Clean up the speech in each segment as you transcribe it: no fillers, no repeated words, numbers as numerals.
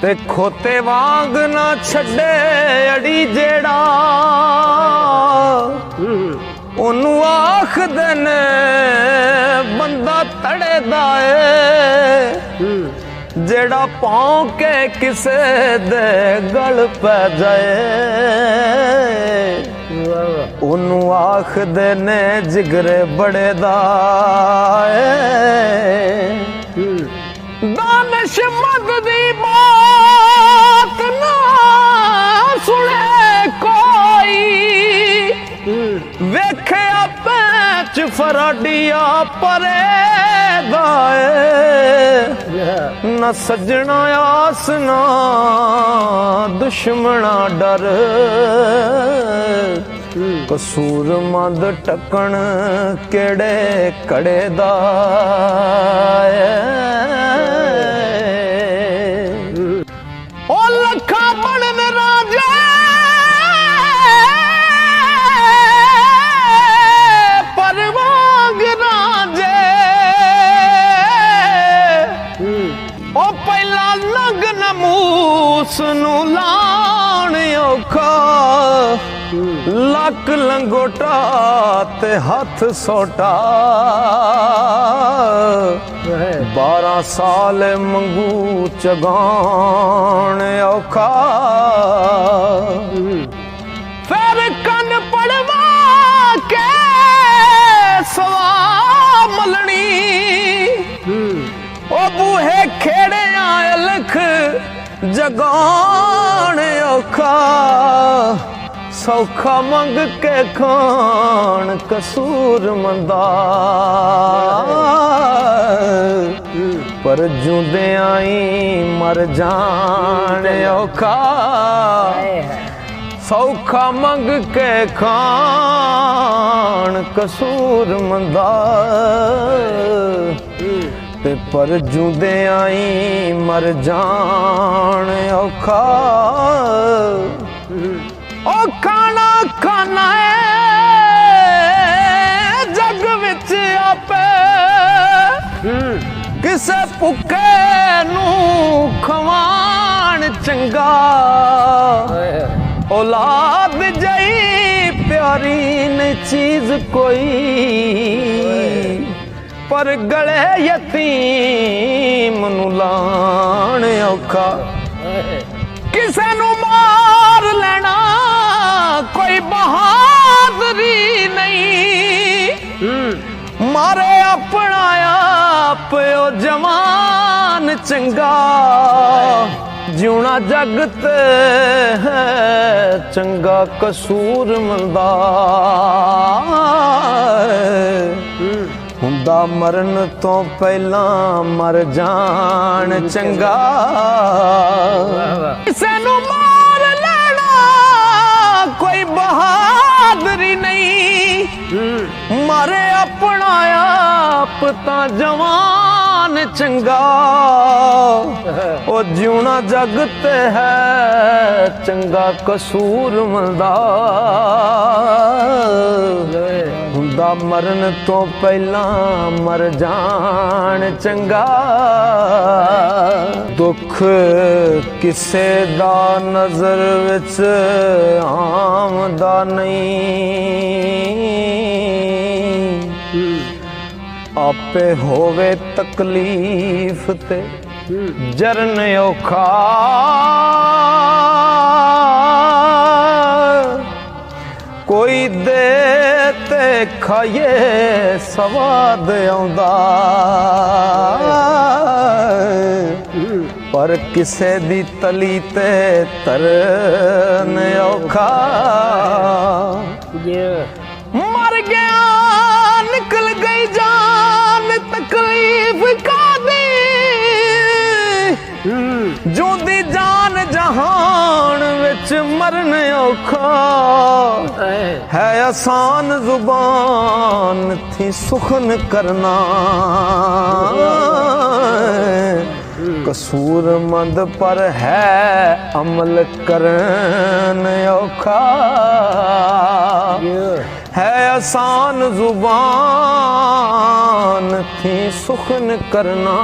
ते खोते वांग ना छड़े अड़ी जेड़ा ओनू आखदे ने बंदा तड़े दा ए जेड़ा पाँव के किसे दे गल पै जाए ओनू आखदे ने जिगरे बड़े दा दानिशमंद दी बात ना सुने कोई वेखे पैंच फराडिया परे दाए न सजना आस ना दुश्मना डर कसूर मंद टकन केड़े कड़े दा ओ लखा बनन राजे परवांग राजे ओ पहला लग नमूस नू लाण औखा लक लंगोटा ते हाथ सोटा 12 साल मंगू चगान औखा फिर कन पड़वा के सवा मलनी ओ बूहे खेड़े लख जगान औखा सौखा मंग के खान कसूर मंदा पर जूंदे आई मर जान औखा सौखा मंग के खान कसूर मंदा ते पर जूंदे आई मर जान औखा ओ खाना खाना जग विच आपे किसे भुखे नू खवाण चंगा औलाद जई प्यारी न चीज कोई पर गले यतीम नू लाण औखा किसे नू मार लेना कोई बहादुरी नहीं मारे अपना आप ओ जवान चंगा जिउना जगत है चंगा कसूर मंदा हुंदा मरन तो पहला मर जान चंगा किसे नू मार लेना कोई बहादुरी नहीं मारे अपना आप ता जवान चंगा ओ जिउना जगत है चंगा कसूर मंदा हुंदा मरन तो पहला मर जान चंगा दुख किसे दा नजर विच आमदा नहीं आपे होवे तकलीफ ते जरन औखा कोई दे ते खाए स्वाद आउंदा पर किसे दी तली ते तरन औखा मर गया निकल गई जान तकलीफ का दी जूंदी जान जहान विच मरन औखा है आसान जुबान थी सुखन करना कसूर मंद पर है अमल करन औखा है आसान जुबान थी सुखन करना,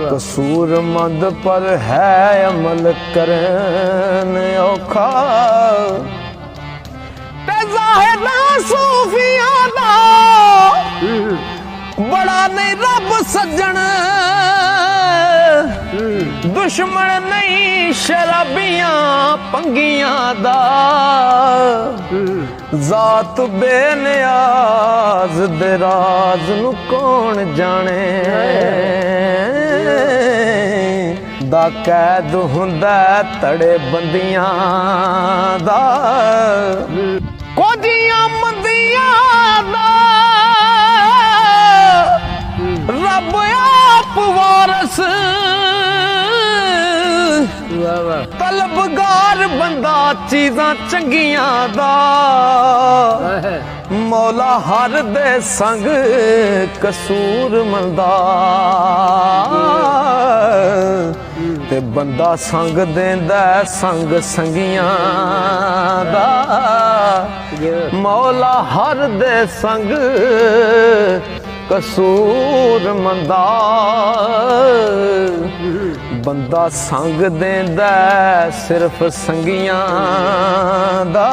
कसूर मंद पर है अमल करन औखा। ते ज़ाहिदा सूफियां दा बड़ा नहीं रब सज्जन, दुश्मन नहीं शराबियां पंगियां दा। जात बेनियाज दे राज नू कौन जाने, दा कैद हुंदा तड़े बंदियां दा। कोदियां मंदियां दा रब आप वारस, तलबगार बंदा चीज़ां चंगियां दा। मौला हर दे संग कसूर मंदा, ते बंदा संग देंदा संग संगियां दा। मौला हर दे संग कसूर मंदा, बंदा संग देंदा सिर्फ संगियां दा।